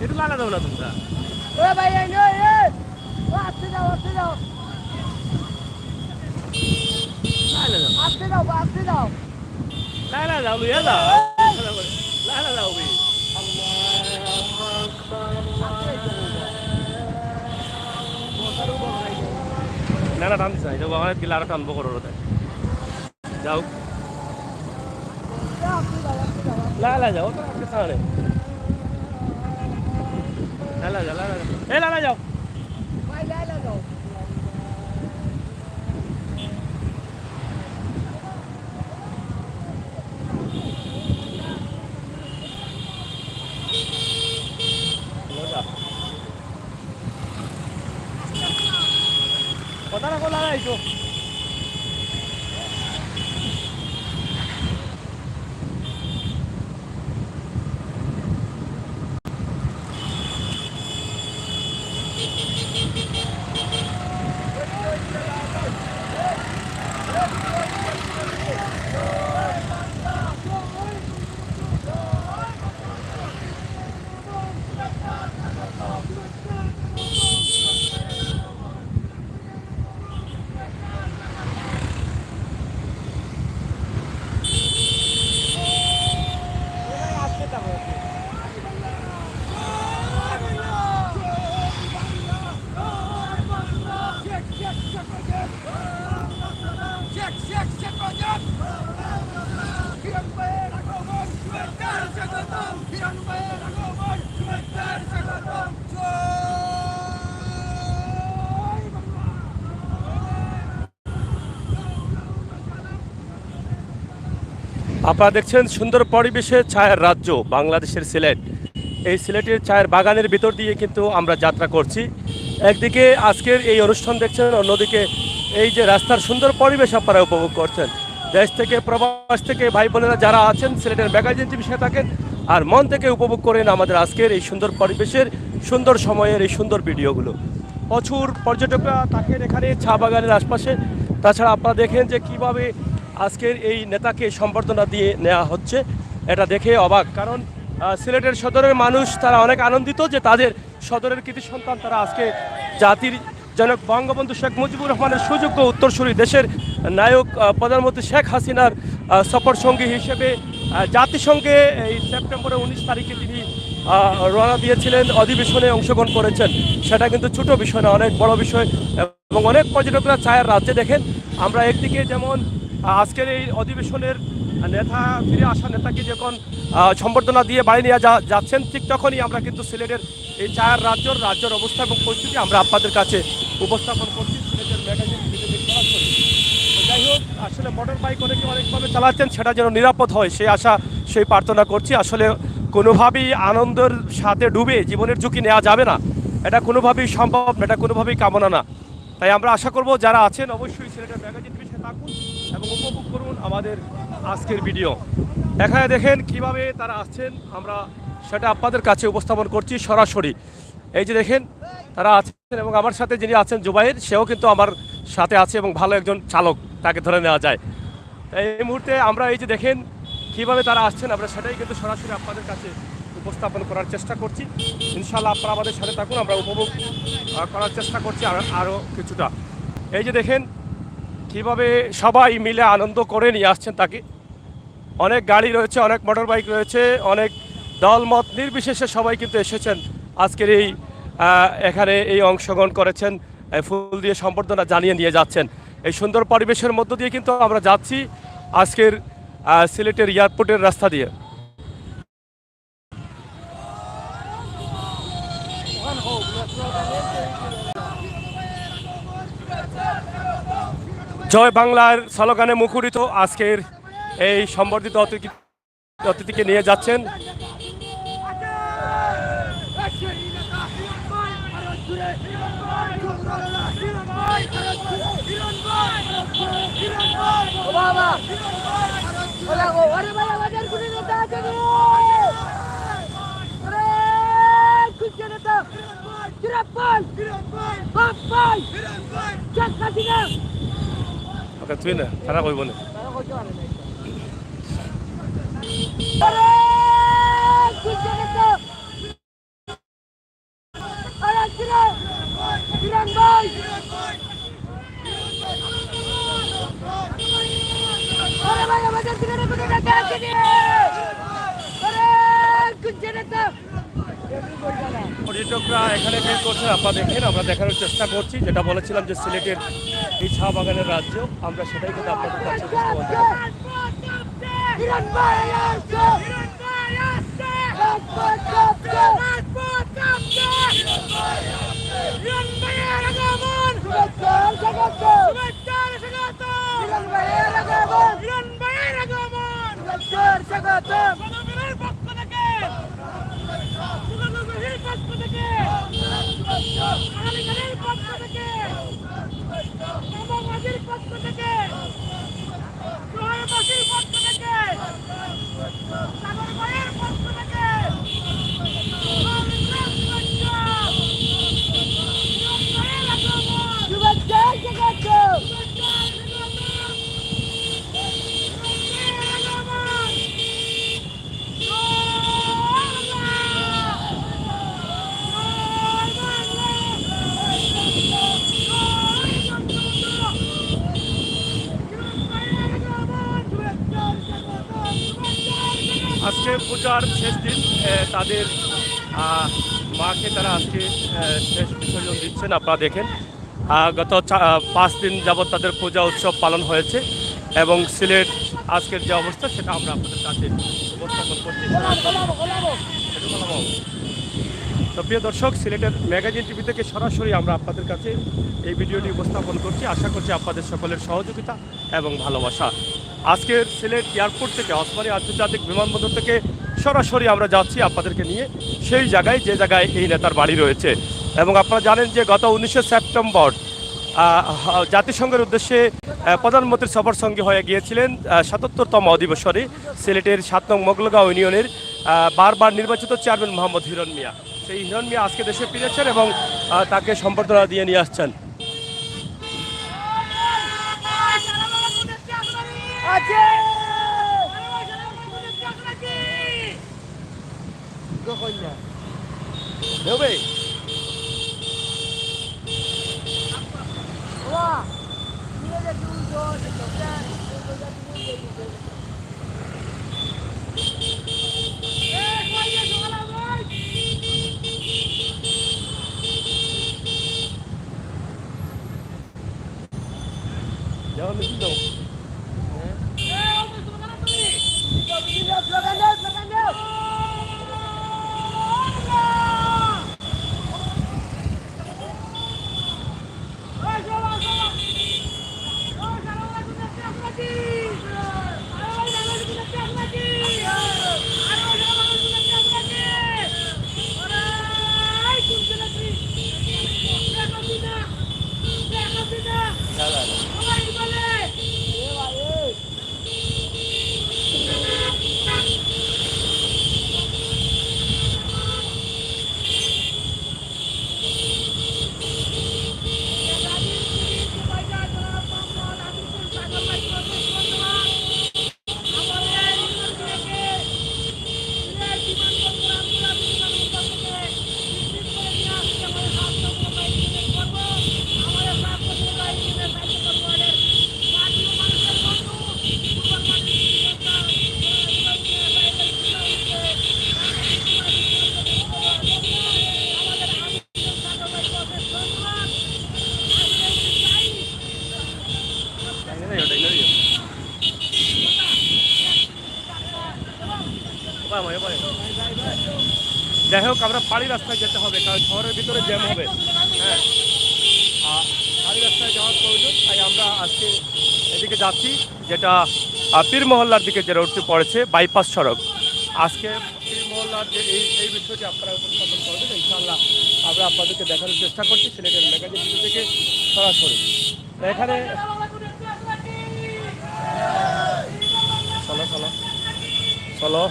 একটু লাগা দাও না তোমরা। না না, টানতে চাই গেলে আরো টানবো করো। যাও লালা যাও, তো আপনি সামনে লালা যাও, লালা যাও, এ লালা যাও, লালা যাও। কথা রাখো, লাগাইছো। আপনারা দেখছেন সুন্দর পরিবেশে ছায়ের রাজ্য বাংলাদেশের সিলেট। এই সিলেটের চায়ের বাগানের ভিতর দিয়ে কিন্তু আমরা যাত্রা করছি। একদিকে আজকের এই অনুষ্ঠান দেখছেন, অন্যদিকে এই যে রাস্তার সুন্দর পরিবেশ আপনারা উপভোগ করছেন। দেশ থেকে প্রবাস থেকে ভাই বোনেরা যারা আছেন সিলেটের ম্যাগাজিন টিভি সাথে থাকেন আর মন থেকে উপভোগ করেন আমাদের আজকের এই সুন্দর পরিবেশের সুন্দর সময়ের এই সুন্দর ভিডিওগুলো। প্রচুর পর্যটকরা থাকেন এখানে চা বাগানের আশপাশে। তাছাড়া আপনারা দেখেন যে কিভাবে আজকের এই নেতাকে সম্বর্ধনা দিয়ে নেওয়া হচ্ছে, এটা দেখে অবাক। কারণ সিলেটের সদরের মানুষ তারা অনেক আনন্দিত যে তাদের সদরের কৃতি সন্তান তারা আজকে জাতির জনক বঙ্গবন্ধু শেখ মুজিবুর রহমানের সুযোগ্য উত্তরসূরি, দেশের নায়ক প্রধানমন্ত্রী শেখ হাসিনার সফর সঙ্গী হিসেবে জাতিসংঘে এই সেপ্টেম্বরের 19 তারিখে তিনি রওনা দিয়েছিলেন, অধিবেশনে অংশগ্রহণ করেছেন। সেটা কিন্তু ছোট বিষয় না, অনেক বড় বিষয়। এবং অনেক পর্যটকরা চায়ের রাজ্যে দেখেন। আমরা একদিকে যেমন আজকের এই অধিবেশনের নেতা ফিরে আসা নেতাকে যখন সম্বর্ধনা দিয়ে বাড়ি নিয়ে যাচ্ছেন, ঠিক তখনই আমরা কিন্তু সিলেটের এই চায়ের রাজ্যের অবস্থা এবং পরিস্থিতি আমরা আপনাদের কাছে উপস্থাপন করছি সিলেটের ম্যাগাজিন ভিডিওতে সরাসরি। যাই হোক, আসলে মোটর বাইক অনেকভাবে চালাচ্ছেন, সেটা যেন নিরাপদ হয় সেই আশা সেই প্রার্থনা করছি। আসলে কোনোভাবেই আনন্দের সাথে ডুবে জীবনের ঝুঁকি নেওয়া যাবে না, এটা কোনোভাবেই সম্ভব না, এটা কোনোভাবেই কামনা না। তাই আমরা আশা করব যারা আছেন অবশ্যই সিলেটের ম্যাগাজিন বিষয়ে থাকুন এবং উপভোগ করুন আমাদের আজকের ভিডিও। এখানে দেখেন কিভাবে তারা আসছেন, আমরা সেটা আপনাদের কাছে উপস্থাপন করছি সরাসরি। এই যে দেখেন তারা আছেন এবং আমার সাথে যিনি আছেন জুবাইর, সেও কিন্তু আমার সাথে আছে এবং ভালো একজন চালক, তাকে ধরে নেওয়া যায়। এই মুহূর্তে আমরা এই যে দেখেন কিভাবে তারা আসছেন, আমরা সেটাই কিন্তু সরাসরি আপনাদের কাছে উপস্থাপন করার চেষ্টা করছি। ইনশাআল্লাহ আপনারা আমাদের সাথে থাকুন, আমরা উপভোগ করার চেষ্টা করছি আরও কিছুটা। এই যে দেখেন কিভাবে সবাই মিলে আনন্দ করে নিয়ে আসছেন তাকে। অনেক গাড়ি রয়েছে, অনেক মোটর বাইক রয়েছে, অনেক দলমত নির্বিশেষে সবাই কিন্তু এসেছেন আজকের এই এখানে এই অংশগ্রহণ করেছেন, ফুল দিয়ে সম্বর্ধনা জানিয়ে নিয়ে যাচ্ছেন। এই সুন্দর পরিবেশের মধ্য দিয়ে কিন্তু আমরা যাচ্ছি আজকের সিলেটের এয়ারপোর্টের রাস্তা দিয়ে। জয় বাংলার স্লোগানে মুখরিত আজকের এই সম্বর্ধিত অতিথিকে নিয়ে যাচ্ছেন। ওকে তুই না তারা কইব না। পর্যটকরা এখানে ভিড় করছেন, আপনারা দেখেন, আমরা দেখানোর চেষ্টা করছি। যেটা বলেছিলাম যে সিলেটের এই চা বাগানের রাজ্য, আমরা সেটাই কিন্তু আপনাদের কাছে আজকে পূজার শেষ দিন, তাদের মাকে তারা আজকে শেষ বিসর্জন দিচ্ছেন। আপনারা দেখেন গত 5 দিন যাবৎ তাদের পূজা উৎসব পালন হয়েছে এবং সিলেট আজকের যে অবস্থা সেটা আমরা আপনাদের কাছে উপস্থাপন করছি। তো প্রিয় দর্শক, সিলেটের ম্যাগাজিন টিভি থেকে সরাসরি আমরা আপনাদের কাছে এই ভিডিওটি উপস্থাপন করছি। আশা করছি আপনাদের সকলের সহযোগিতা এবং ভালোবাসা। আজকের সিলেট এয়ারপোর্ট থেকে ওসমানী আন্তর্জাতিক বিমানবন্দর থেকে সরাসরি আমরা যাচ্ছি আপনাদেরকে নিয়ে সেই জায়গায় যে জায়গায় এই নেতার বাড়ি রয়েছে। এবং আপনারা জানেন যে গত 19শে সেপ্টেম্বর জাতিসংঘের উদ্দেশ্যে প্রধানমন্ত্রী সফর সঙ্গী হয়ে গিয়েছিলেন ৭৭তম অধিবেশনে সিলেটের ৭ নং মোগলগাঁও ইউনিয়নের বারবার নির্বাচিত চেয়ারম্যান মোহাম্মদ হিরণ মিয়া। সেই হিরণ মিয়া আজকে দেশে ফিরেছেন এবং তাকে সম্বর্ধনা দিয়ে নিয়ে আসছেন। যাই হোক, আমরা পাড়ি রাস্তায় যেতে হবে কারণ শহরের ভিতরে জ্যাম হবে। হ্যাঁ, পাড়ি রাস্তায় যাওয়ার প্রয়োজন, তাই আমরা আজকে এদিকে যাচ্ছি, যেটা পীর মহল্লার দিকে যে রোডটি পড়েছে বাইপাস সড়ক। আজকে পীর মহল্লার যে এই বিষয়টি আপনারা উপস্থাপন করবেন ইনশাআল্লাহ আমরা আপনাদেরকে দেখানোর চেষ্টা করছি সিলেটের ম্যাগাজিন টিভি থেকে সরাসরি। এখানে চলো চলো চলো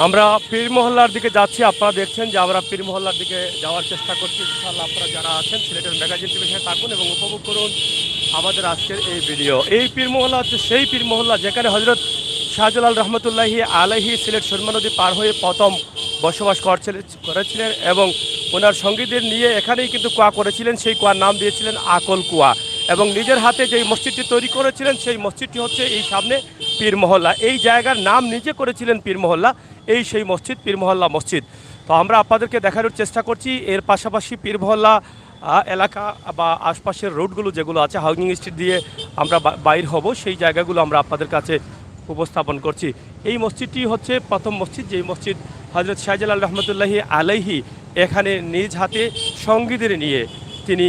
আমরা পীর মহল্লার দিকে যাচ্ছি। আপনারা দেখছেন যে আমরা পীর মহল্লার দিকে যাওয়ার চেষ্টা করছি। ইনশাআল্লাহ আপনারা যারা আছেন সিলেটের ম্যাগাজিন টিভির সাথে থাকুন এবং উপভোগ করুন আমাদের আজকের এই ভিডিও। এই পীর মহল্লা হচ্ছে সেই পীর মহল্লা যেখানে হজরত শাহজালাল রহমতুল্লাহি আলাইহি সিলেট সুরমা নদী পার হয়ে প্রথম বসবাস করেছিলেন এবং ওনার সঙ্গীদের নিয়ে এখানেই কিন্তু কুয়া করেছিলেন। সেই কুয়ার নাম দিয়েছিলেন আকল কুয়া এবং নিজের হাতে যেই মসজিদটি তৈরি করেছিলেন সেই মসজিদটি হচ্ছে এই সামনে পীর মহল্লা। এই জায়গার নাম নিজে করেছিলেন পীর মহল্লা, এই সেই মসজিদ পীর মহল্লা মসজিদ। তো আমরা আপনাদেরকে দেখানোর চেষ্টা করছি। এর পাশাপাশি পীর মহল্লা এলাকা বা আশপাশের রোডগুলো যেগুলো আছে হাউজিং স্ট্রিট দিয়ে আমরা বাইর হব, সেই জায়গাগুলো আমরা আপনাদের কাছে উপস্থাপন করছি। এই মসজিদটি হচ্ছে প্রথম মসজিদ, যেই মসজিদ হজরত শাহজালাল রহমতুল্লাহি আলাইহি এখানে নিজ হাতে সঙ্গীদের নিয়ে তিনি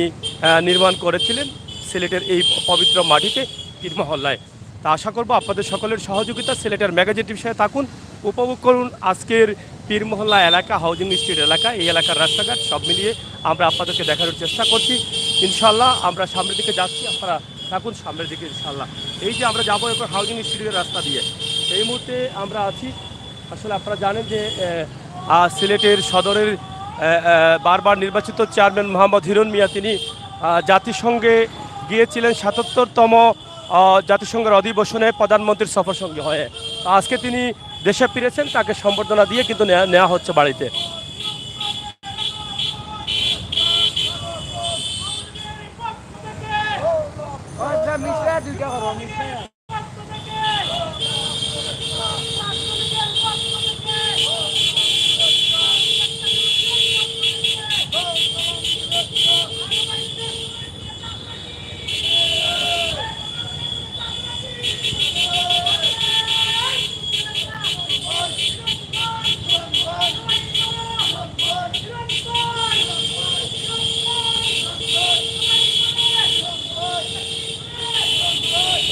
নির্মাণ করেছিলেন সিলেটের এই পবিত্র মাটিতে পীর মহল্লায়। তা আশা করব আপনাদের সকলের সহযোগিতা। সিলেটের ম্যাগাজিন টিভির সাথে থাকুন, উপভোগ করুন আজকের পীর মহল্লা এলাকা, হাউজিং স্ট্রিট এলাকা, এই এলাকার রাস্তাঘাট সব মিলিয়ে আমরা আপনাদেরকে দেখানোর চেষ্টা করছি। ইনশাআল্লাহ আমরা সামনের দিকে যাচ্ছি, আপনারা থাকুন সামনের দিকে ইনশাআল্লাহ। এই যে আমরা যাবো এখন হাউজিং স্ট্রিটের রাস্তা দিয়ে, এই মুহূর্তে আমরা আছি। আসলে আপনারা জানেন যে সিলেটের সদরের বারবার নির্বাচিত চেয়ারম্যান মোহাম্মদ হিরণ মিয়া তিনি জাতিসংঘে গিয়েছিলেন ৭৭তম জাতিসংঘের অধিবেশনে প্রধানমন্ত্রীর সফর সঙ্গী হয়ে। আজকে তিনি দেশে ফিরেছেন, তাকে সম্বর্ধনা দিয়ে কিন্তু নেওয়া হচ্ছে বাড়িতে।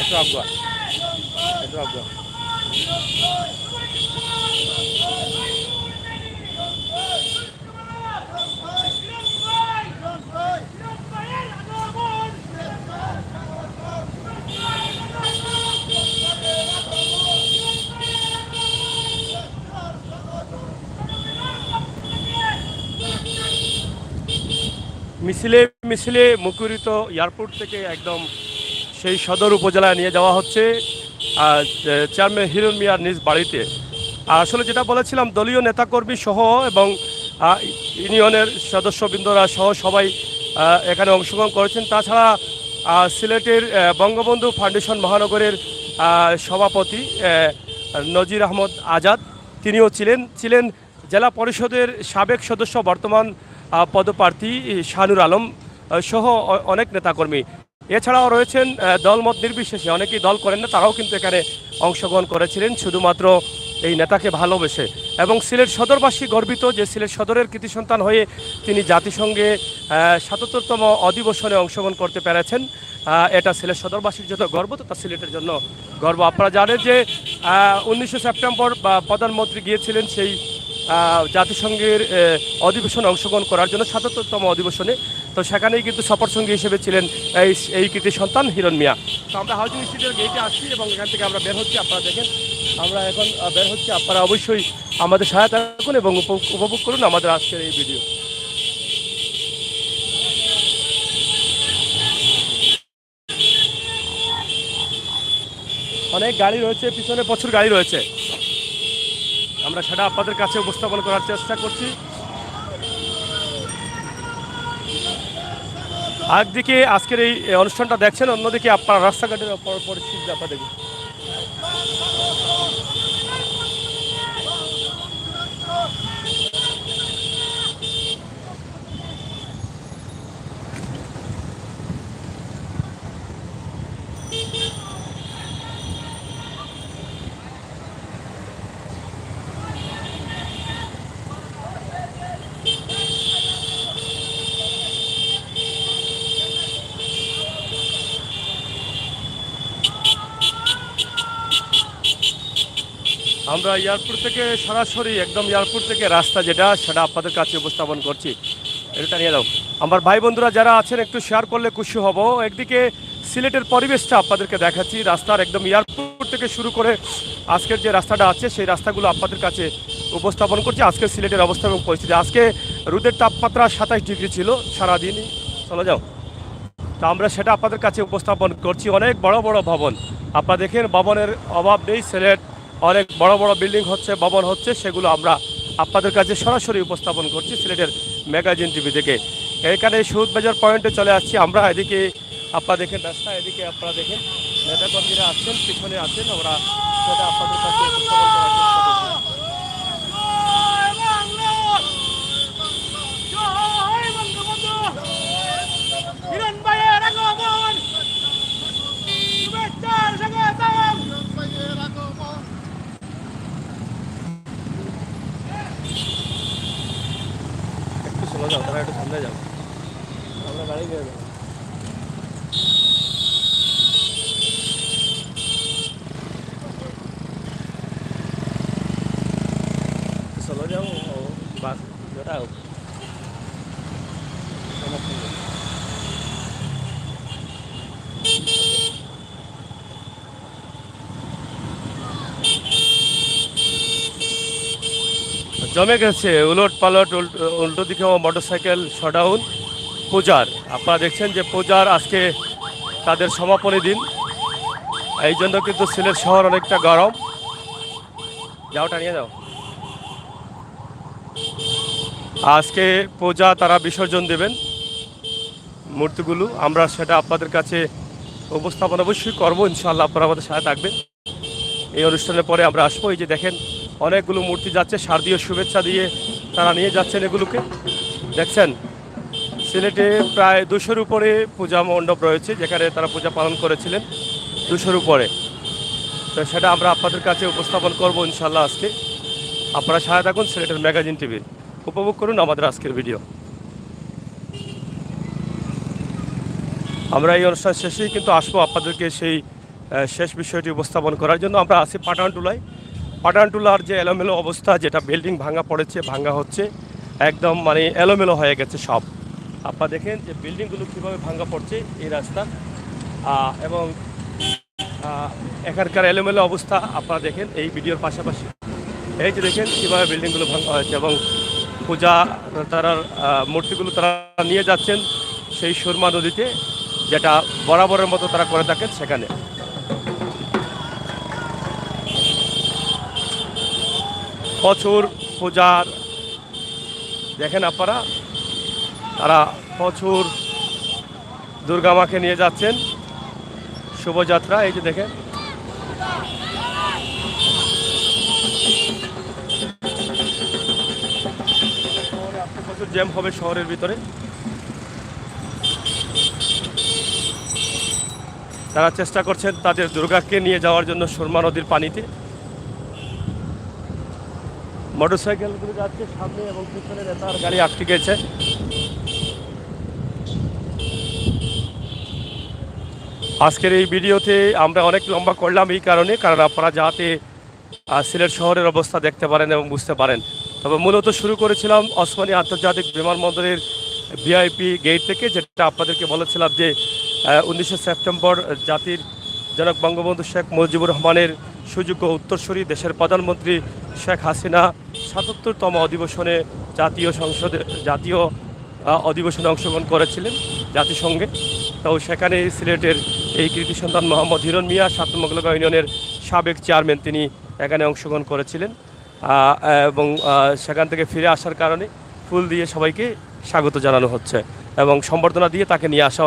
একটু আগুয়া, একটু আগুয়া। মিছিলে মিছিলে মুখরিত এয়ারপোর্ট থেকে একদম সেই সদর উপজেলায় নিয়ে যাওয়া হচ্ছে চেয়ারম্যান হিরণ মিয়ার নিজ বাড়িতে। আসলে যেটা বলেছিলাম, দলীয় নেতাকর্মী সহ এবং ইউনিয়নের সদস্যবৃন্দরা সহ সবাই এখানে অংশগ্রহণ করেছেন। তাছাড়া সিলেটের বঙ্গবন্ধু ফাউন্ডেশন মহানগরের সভাপতি নজির আহমদ আজাদ তিনিও ছিলেন জেলা পরিষদের সাবেক সদস্য, বর্তমান পদপ্রার্থী শাহানুর আলম সহ অনেক নেতাকর্মী। এছাড়াও রয়েছেন দলমত নির্বিশেষে, অনেকেই দল করেন না, তারাও কিন্তু এখানে অংশগ্রহণ করেছিলেন শুধুমাত্র এই নেতাকে ভালোবেসে। এবং সিলেট সদরবাসী গর্বিত যে সিলেট সদরের কৃতি সন্তান হয়ে তিনি জাতিসংঘে ৭৭তম অধিবেশনে অংশগ্রহণ করতে পেরেছেন। এটা সিলেট সদরবাসীর জন্য গর্ব, তথা সিলেটের জন্য গর্ব। আপনারা জানেন যে 19শে সেপ্টেম্বর প্রধানমন্ত্রী গিয়েছিলেন সেই জাতিসংঘের অধিবেশনে অংশগ্রহণ করার জন্য, ৭৭তম অধিবেশনে। তো সেখানেই কিন্তু সফর সঙ্গী হিসেবে ছিলেন এই কৃতি সন্তান হিরণ মিয়া। তো আমরা হাউজিং স্ট্রিটের গেটে আসছি এবং এখান থেকে আমরা বের হচ্ছি। আপনারা দেখেন আমরা এখন বের হচ্ছি। আপনারা অবশ্যই আমাদের সহায়তা করুন এবং উপভোগ করুন আমাদের আজকের এই ভিডিও। অনেক গাড়ি রয়েছে, পিছনে প্রচুর গাড়ি রয়েছে, আমরা সেটা আপনাদের কাছে উপস্থাপন করার চেষ্টা করছি। একদিকে আজকের এই অনুষ্ঠানটা দেখছেন, অন্যদিকে আপনারা রাস্তাঘাটের পরিস্থিতি আপনারা দেখুন। আমরা এয়ারপোর্ট থেকে সরাসরি একদম এয়ারপোর্ট থেকে রাস্তা যেটা সেটা আপনাদের কাছে উপস্থাপন করছি। এটা নিয়ে দাও। আমার ভাই বন্ধুরা যারা আছেন একটু শেয়ার করলে খুশি হব। একদিকে সিলেটের পরিবেশটা আপনাদেরকে দেখাচ্ছি, রাস্তার একদম এয়ারপোর্ট থেকে শুরু করে আজকের যে রাস্তাটা আছে সেই রাস্তাগুলো আপনাদের কাছে উপস্থাপন করছি। আজকের সিলেটের অবস্থা এবং পরিস্থিতি, আজকে রোদের তাপমাত্রা 27 ডিগ্রি ছিল সারাদিনই। চলে যাও। তা আমরা সেটা আপনাদের কাছে উপস্থাপন করছি। অনেক বড় বড় ভবন, আপনারা দেখেন, ভবনের অভাব নেই। সিলেট অনেক বড় বড় বিল্ডিং হচ্ছে, ভবন হচ্ছে, সেগুলো আমরা আপনাদের কাছে সরাসরি উপস্থাপন করছি সিলেটের ম্যাগাজিন টিভি থেকে। এখানে শহীদ বাজার পয়েন্টে চলে আসছি আমরা। এদিকে আপনারা দেখেন রাস্তা, এদিকে আপনারা দেখেন নেতাকর্মীরা আসছেন, পিছনে আছেন, আমরা সেটা আপনাদের কাছে উপস্থাপন করার চেষ্টা করছি। চলে যাও, তারা একটু সামনে যাও, আমরা গাড়ি নিয়ে যাবো। চলে যাও বাস যেটা হোক। জমে গেছে উলট পালট উল্টো দিকে মোটরসাইকেল শটডাউন পূজার। আপনারা দেখছেন যে পূজার আজকে তাদের সমাপনী দিন, এই জন্য কিন্তু সিলেট শহর অনেকটা গরম। যাও টানিয়ে যাও। আজকে পূজা তারা বিসর্জন দেবেন মূর্তিগুলো, আমরা সেটা আপনাদের কাছে উপস্থাপন অবশ্যই করবো ইনশাআল্লাহ, আপনারা আমাদের সাথে থাকবেন। এই অনুষ্ঠানের পরে আমরা আসবো। এই যে দেখেন অনেকগুলো মূর্তি যাচ্ছে, শারদীয় শুভেচ্ছা দিয়ে তারা নিয়ে যাচ্ছেন এগুলোকে। দেখছেন সিলেটে প্রায় 200-র উপরে পূজা মণ্ডপ রয়েছে যেখানে তারা পূজা পালন করেছিলেন, 200-র উপরে। তো সেটা আমরা আপনাদের কাছে উপস্থাপন করবো ইনশাআল্লাহ আজকে। আপনারা সাথে থাকুন সিলেটের ম্যাগাজিন টিভির, উপভোগ করুন আমাদের আজকের ভিডিও। আমরা এই অনুষ্ঠান শেষেই কিন্তু আসবো আপনাদেরকে সেই শেষ বিষয়টি উপস্থাপন করার জন্য। আমরা আছি পাঠানটুলায়। পাঠানটুলার যে এলোমেলো অবস্থা, যেটা বিল্ডিং ভাঙা পড়েছে, ভাঙা হচ্ছে, একদম মানে এলোমেলো হয়ে গেছে সব। আপনারা দেখেন যে বিল্ডিংগুলো কীভাবে ভাঙা পড়ছে এই রাস্তা, এবং এখানকার এলোমেলো অবস্থা আপনারা দেখেন এই ভিডিওর পাশাপাশি। এই যে দেখেন কীভাবে বিল্ডিংগুলো ভাঙা হয়েছে, এবং পূজা তারা মূর্তিগুলো তারা নিয়ে যাচ্ছেন সেই সুরমা নদীতে, যেটা বরাবরের মতো তারা করে থাকেন সেখানে। প্রচুর পূজার দেখেন আপনারা, তারা প্রচুর দুর্গা মাকে নিয়ে যাচ্ছেন শোভাযাত্রা। এই যে দেখেন প্রচুর জ্যাম হবে শহরের ভিতরে। তারা চেষ্টা করছেন তাদের দুর্গাকে নিয়ে যাওয়ার জন্য সুরমা নদীর পানিতে। মোটরসাইকেলগুলো যাচ্ছে সামনে এবং পিছনে নেতার গাড়ি আটকে গেছে। আজকের এই ভিডিওতে আমরা অনেক লম্বা করলাম এই কারণে, কারণ আপনারা যাতে সিলেট শহরের অবস্থা দেখতে পারেন এবং বুঝতে পারেন। তবে মূলত শুরু করেছিলাম ওসমানী আন্তর্জাতিক বিমানবন্দরের ভিআইপি গেট থেকে, যেটা আপনাদেরকে বলেছিলাম যে 19শে সেপ্টেম্বর জাতির জনক বঙ্গবন্ধু শেখ মুজিবুর রহমানের সুযোগ্য উত্তরসূরি দেশের প্রধানমন্ত্রী শেখ হাসিনা ৭৭তম অধিবেশনে জাতীয় অধিবেশনে অংশগ্রহণ করেছিলেন জাতিসংঘে। তো সেখানে সিলেটের এই কৃতি সন্তান মোহাম্মদ হিরণ মিয়া ৭ নং মোগলগাঁও ইউনিয়নের সাবেক চেয়ারম্যান, তিনি এখানে অংশগ্রহণ করেছিলেন, এবং সেখান থেকে ফিরে আসার কারণে ফুল দিয়ে সবাইকে স্বাগত জানানো হচ্ছে এবং সম্বর্ধনা দিয়ে তাকে নিয়ে আসা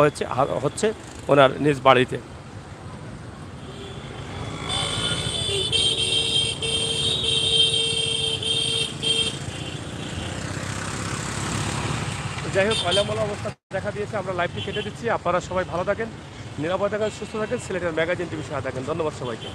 হচ্ছে ওনার নিজ বাড়িতে। যাই হোক, এলোমেলো অবস্থা দেখা দিয়েছে, আমরা লাইভটি কেটে দিচ্ছি। আপনারা সবাই ভালো থাকেন, নিরাপদ থাকেন, সুস্থ থাকেন, সিলেটের ম্যাগাজিন টিভির সাথে থাকেন। ধন্যবাদ সবাইকে।